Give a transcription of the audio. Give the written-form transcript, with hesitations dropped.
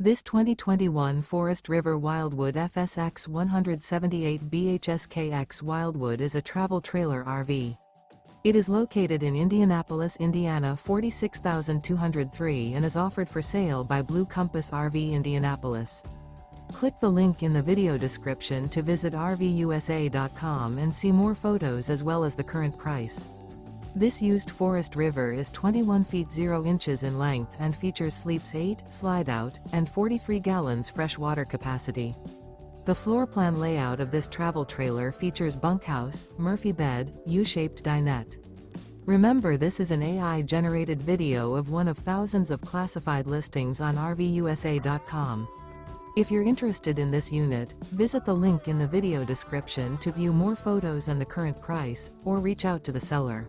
This 2021 Forest River Wildwood FSX 178 BHSKX Wildwood is a travel trailer RV. It is located in Indianapolis, Indiana 46203 and is offered for sale by Blue Compass RV Indianapolis. Click the link in the video description to visit RVUSA.com and see more photos as well as the current price. This used Forest River is 21 feet 0 inches in length and features sleeps 8, slide-out, and 43 gallons fresh water capacity. The floor plan layout of this travel trailer features bunkhouse, Murphy bed, U-shaped dinette. Remember, this is an AI-generated video of one of thousands of classified listings on RVUSA.com. If you're interested in this unit, visit the link in the video description to view more photos and the current price, or reach out to the seller.